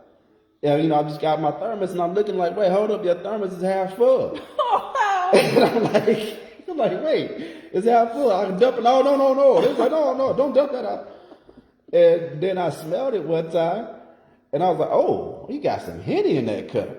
And I just got my thermos and I'm looking like, "Wait, hold up, your thermos is half full." And I'm like, "Wait, it's half full. I can dump it." No. They was like, "No, don't dump that out." And then I smelled it one time and I was like, "Oh, you got some Henny in that cup."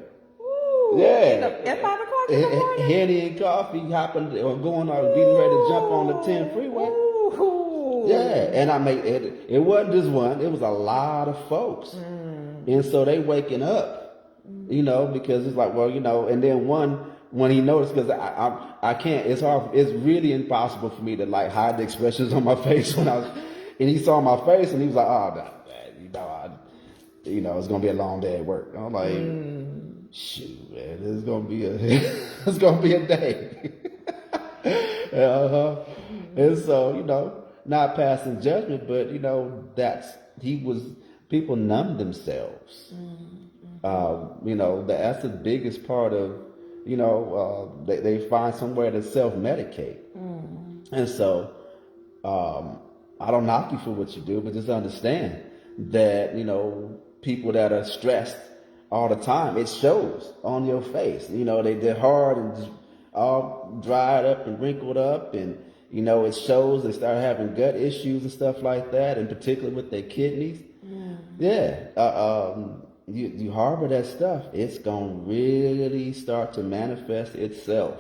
Ooh, Yeah. At 5 o'clock in the morning? Henny and coffee hopping or going or getting ready to jump on the 10 freeway. Ooh. Yeah, and I made it. It wasn't just one; it was a lot of folks, and so they waking up, because it's like, well, and then one when he noticed, because I can't. It's hard. It's really impossible for me to like hide the expressions on my face when I was, and he saw my face and he was like, "Oh, no, it's gonna be a long day at work." I'm like, "Shoot, man, it's gonna be it's gonna be a day." And so, not passing judgment, but people numb themselves. That's the biggest part of, they find somewhere to self-medicate. And so, I don't knock you for what you do, but just understand that, people that are stressed all the time, it shows on your face. They're hard and just all dried up and wrinkled up, and it shows. They start having gut issues and stuff like that, and particularly with their kidneys. You harbor that stuff, it's gonna really start to manifest itself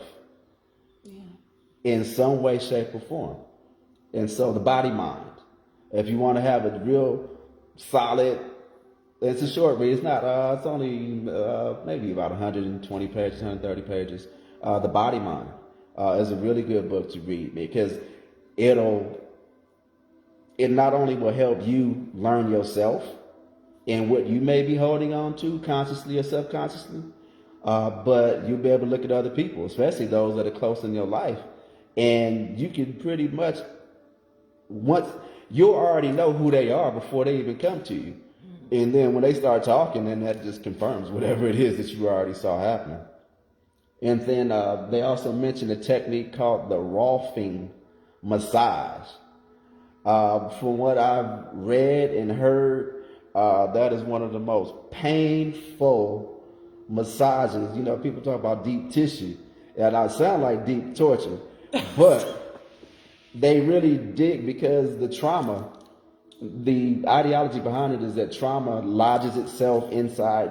in some way, shape, or form. And so the body mind, if you want to have a real solid, it's a short read. It's not. It's only maybe about 120 pages, 130 pages. The Body Mind is a really good book to read because it not only will help you learn yourself and what you may be holding on to consciously or subconsciously, but you'll be able to look at other people, especially those that are close in your life, and you can pretty much once you already know who they are before they even come to you. And then when they start talking, then that just confirms whatever it is that you already saw happening. And then they also mentioned a technique called the Rolfing massage. From what I've read and heard, that is one of the most painful massages. People talk about deep tissue, and I sound like deep torture, but they really dig because the trauma, the ideology behind it is that trauma lodges itself inside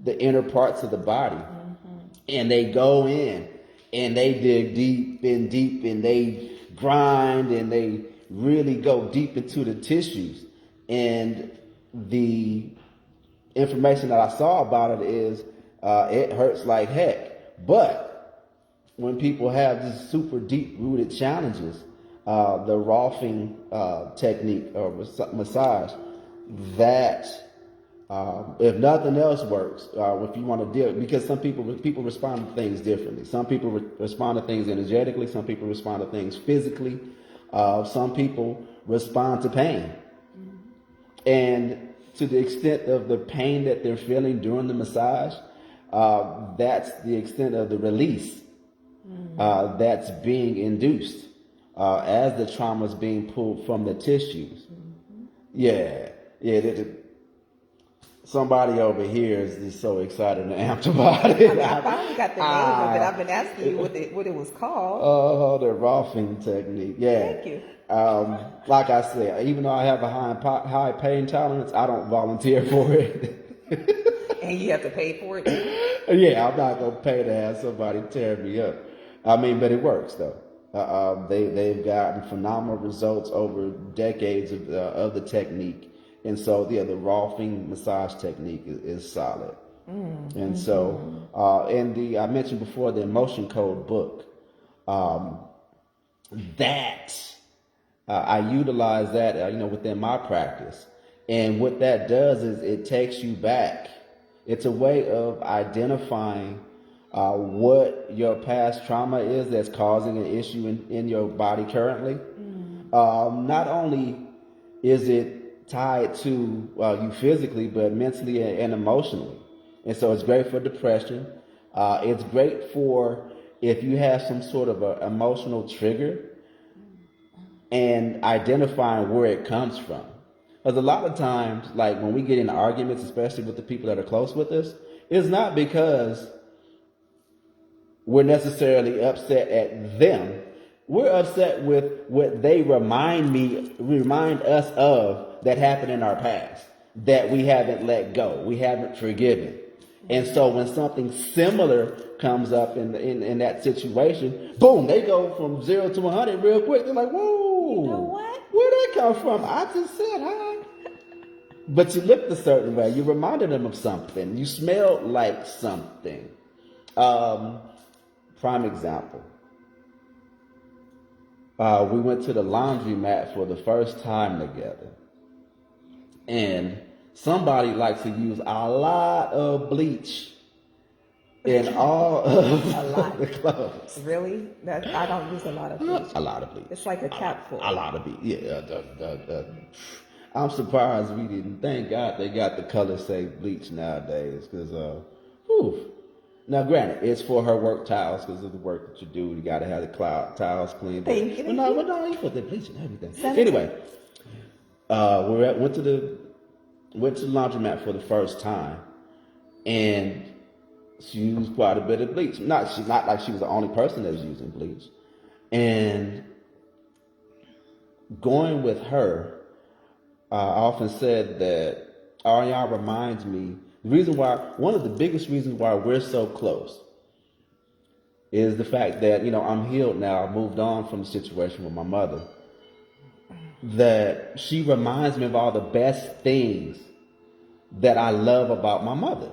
the inner parts of the body. And they go in and they dig deep and they grind and they really go deep into the tissues. And the information that I saw about it is it hurts like heck. But when people have these super deep rooted challenges, the Rolfing technique or massage, that if nothing else works, if you want to deal, because some people respond to things differently. Some people respond to things energetically. Some people respond to things physically. Some people respond to pain. And to the extent of the pain that they're feeling during the massage, that's the extent of the release that's being induced as the trauma is being pulled from the tissues. Somebody over here is just so excited and amped about it. I finally got the name of it. I've been asking you what it was called. The Rolfing technique. Yeah. Thank you. Like I said, even though I have a high pain tolerance, I don't volunteer for it. And you have to pay for it too? Yeah, I'm not gonna pay to have somebody tear me up. I mean, but it works though. They've gotten phenomenal results over decades of the technique. And so, the Rolfing massage technique is solid. And so, I mentioned before the Emotion Code book, I utilize that, within my practice. And what that does is it takes you back. It's a way of identifying what your past trauma is that's causing an issue in your body currently. Not only is it tied to you physically, but mentally and emotionally. And so it's great for depression. It's great for if you have some sort of an emotional trigger and identifying where it comes from. Because a lot of times, like when we get in arguments, especially with the people that are close with us, it's not because we're necessarily upset at them. We're upset with what they remind us of that happened in our past that we haven't let go, we haven't forgiven. And so when something similar comes up in that situation, boom, they go from 0 to 100 real quick. They're like, whoa, You know what? Where'd that come from? I just said hi. But you looked a certain way. You reminded them of something. You smelled like something. Prime example. We went to the laundromat for the first time together. And somebody likes to use a lot of bleach in all of the clothes. Really? I don't use a lot of bleach. A lot of bleach. It's like a capful. A lot of bleach. Yeah. I'm surprised we didn't. Thank God they got the color safe bleach nowadays. Because, now, granted, it's for her work towels because of the work that you do. You got to have the towels clean. Thank you. But no, you put the bleach and everything. Anyway, went to the laundromat for the first time, and she used quite a bit of bleach. She's not like she was the only person that was using bleach. And going with her, I often said that Ariane reminds me. One of the biggest reasons why we're so close is the fact that, I'm healed now, I moved on from the situation with my mother, that she reminds me of all the best things that I love about my mother.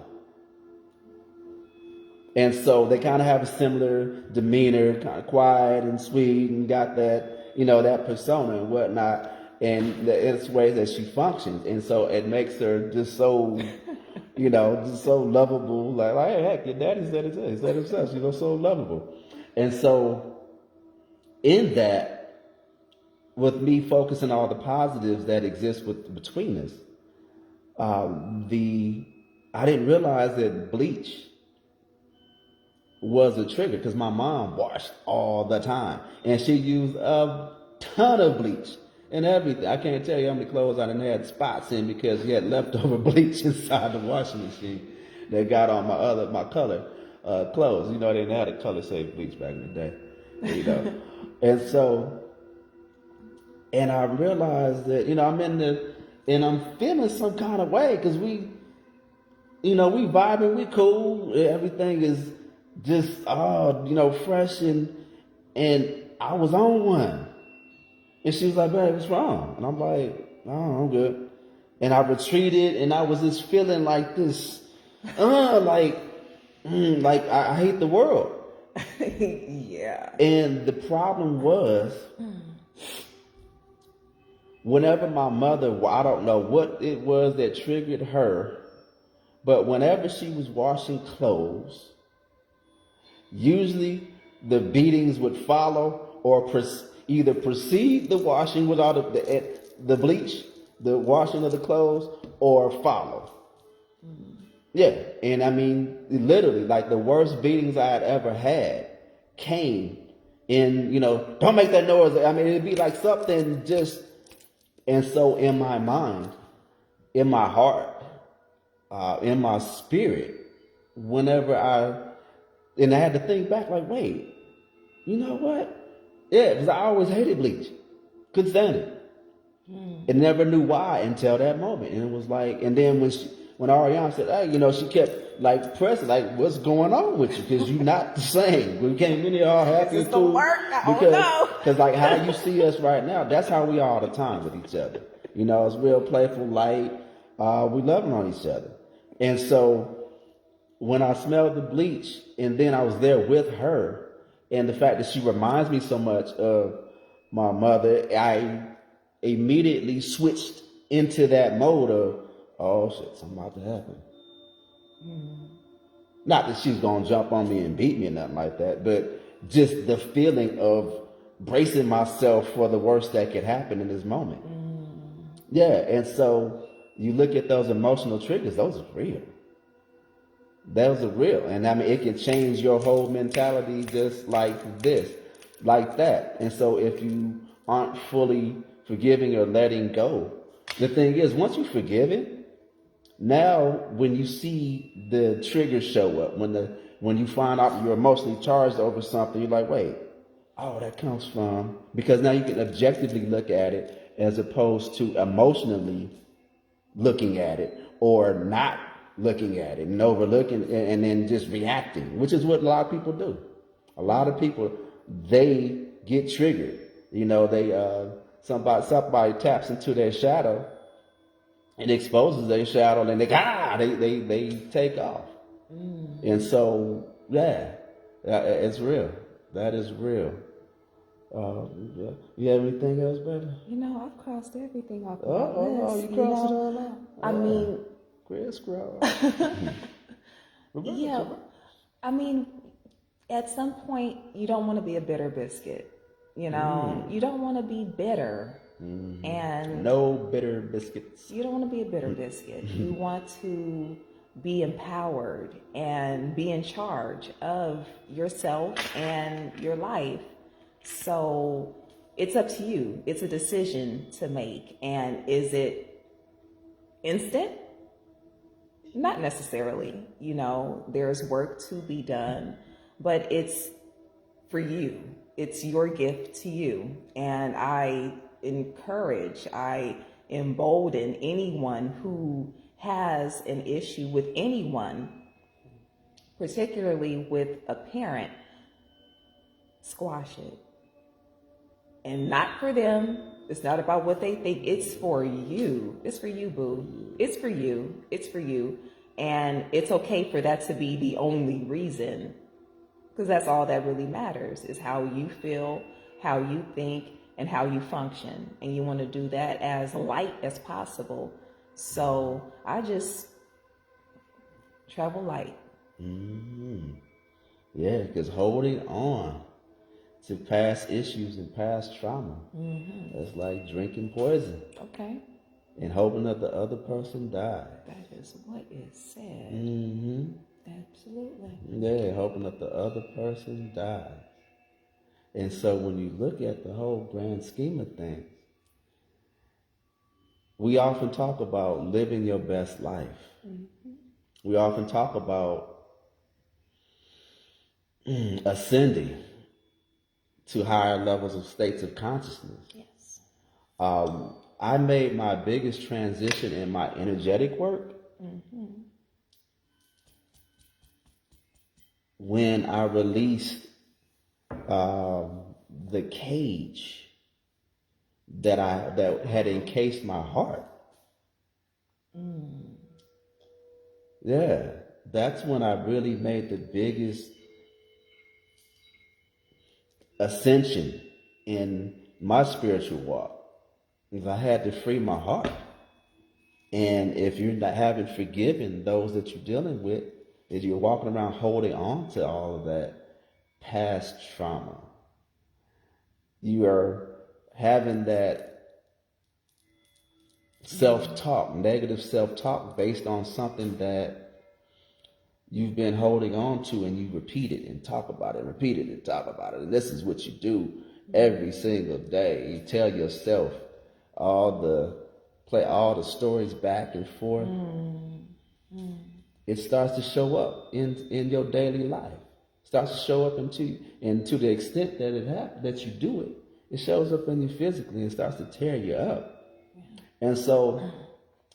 And so they kind of have a similar demeanor, kind of quiet and sweet, and got that, that persona and whatnot, and it's ways that she functions. And so it makes her just so... just so lovable, like hey, heck, your daddy said it. He said himself, so lovable. And so in that, with me focusing on all the positives that exist between us, I didn't realize that bleach was a trigger because my mom washed all the time and she used a ton of bleach. And everything. I can't tell you how many clothes I done had spots in because he had leftover bleach inside the washing machine that got on my color clothes. They didn't have a color safe bleach back in the day. And I realized that, and I'm feeling some kind of way because we vibing, we cool, everything is just fresh and I was on one. And she was like, babe, what's wrong? And I'm like, no, I'm good. And I retreated, and I was just feeling like this, like I hate the world. Yeah. And the problem was, whenever my mother, I don't know what it was that triggered her, but whenever she was washing clothes, usually the beatings would follow or either precede the washing with all the bleach, the washing of the clothes, or follow. Yeah, and I mean, literally, like the worst beatings I had ever had came in, don't make that noise. I mean, it'd be like something just, and so in my mind, in my heart, in my spirit, whenever I had to think back like, wait, you know what? Yeah, because I always hated bleach. Couldn't stand it. And never knew why until that moment. And it was like, and then when Ariane said, hey, she kept like pressing, like, what's going on with you? Because you're not the same. We came in here all happy and cool. Because like how you see us right now, that's how we are all the time with each other. It's real playful, light. We loving on each other. And so when I smelled the bleach and then I was there with her, and the fact that she reminds me so much of my mother, I immediately switched into that mode of, oh shit, something about to happen. Not that she was gonna jump on me and beat me or nothing like that, but just the feeling of bracing myself for the worst that could happen in this moment. Yeah, and so you look at those emotional triggers; those are real. Those are real, and I mean it can change your whole mentality just like this, like that. And so if you aren't fully forgiving or letting go, the thing is, once you forgive it, now, when you see the triggers show up, when you find out you're emotionally charged over something, you're like, wait, oh, that comes from, because now you can objectively look at it as opposed to emotionally looking at it or not looking at it and overlooking and then just reacting, which is what a lot of people do. A lot of people, they get triggered. You know, somebody taps into their shadow. It exposes their shadow, and they take off. And so, yeah, it's real. That is real. You have anything else, baby? You know, I've crossed everything off Oh, my list. you crossed it all out. I mean, crisscross. yeah. I mean, at some point, you don't want to be a bitter biscuit. You know, you don't want to be bitter. And no bitter biscuits. you don't want to be a bitter biscuit. You want to be empowered and be in charge of yourself and your life. So it's up to you. It's a decision to make. And is it instant? Not necessarily. You know, there's work to be done, but it's for you. It's your gift to you. And I embolden anyone who has an issue with anyone, particularly with a parent, squash it. And not for them. It's not about what they think. It's for you. It's for you, boo. It's for you. It's for you. And it's okay for that to be the only reason. Because that's all that really matters, is how you feel, how you think, and how you function. And you want to do that as light as possible. So I just travel light. Yeah, because holding on to past issues and past trauma, that's like drinking poison. Okay. And hoping that the other person dies. That is what is said. Absolutely. Yeah, hoping that the other person dies. And so when you look at the whole grand scheme of things, we often talk about living your best life. We often talk about ascending to higher levels of states of consciousness. Yes. I made my biggest transition in my energetic work when I released the cage that had encased my heart. Yeah, that's when I really made the biggest ascension in my spiritual walk. Because I had to free my heart. And if you're not having forgiven those that you're dealing with, is you're walking around holding on to all of that past trauma. You are having that self-talk, negative self-talk based on something that you've been holding on to, and you repeat it and talk about it, repeat it and talk about it. And this is what you do every single day. You tell yourself all the stories back and forth. It starts to show up in your daily life. It starts to show up and to the extent that that you do it, it shows up in you physically and starts to tear you up. And so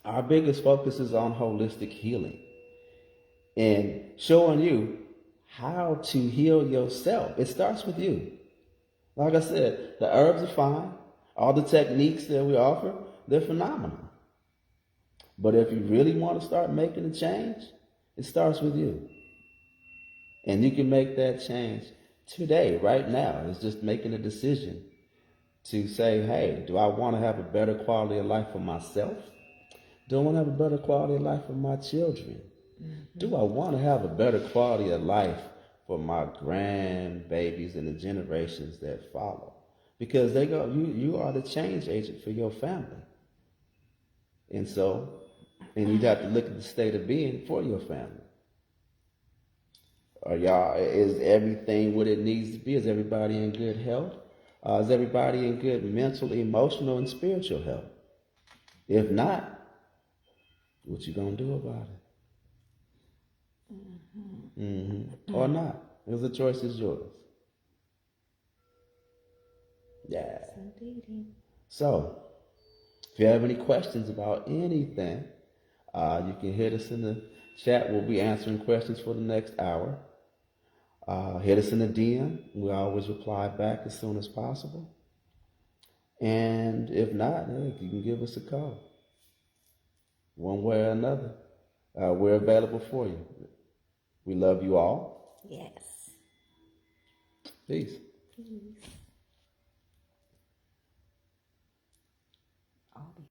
our biggest focus is on holistic healing and showing you how to heal yourself. It starts with you. Like I said, the herbs are fine. All the techniques that we offer, they're phenomenal. But if you really want to start making a change, it starts with you. And you can make that change today, right now. It's just making a decision to say, hey, do I want to have a better quality of life for myself? Do I want to have a better quality of life for my children? Do I want to have a better quality of life for my grandbabies and the generations that follow? Because you are the change agent for your family. And you got to look at the state of being for your family. Is everything what it needs to be? Is everybody in good health? Is everybody in good mental, emotional, and spiritual health? If not, what you gonna do about it? Or not? Because the choice is yours. Yeah. Indeed. So, if you have any questions about anything, you can hit us in the chat. We'll be answering questions for the next hour. Hit us in the DM. We always reply back as soon as possible. And if not, you can give us a call. One way or another, we're available for you. We love you all. Yes. Peace. Peace.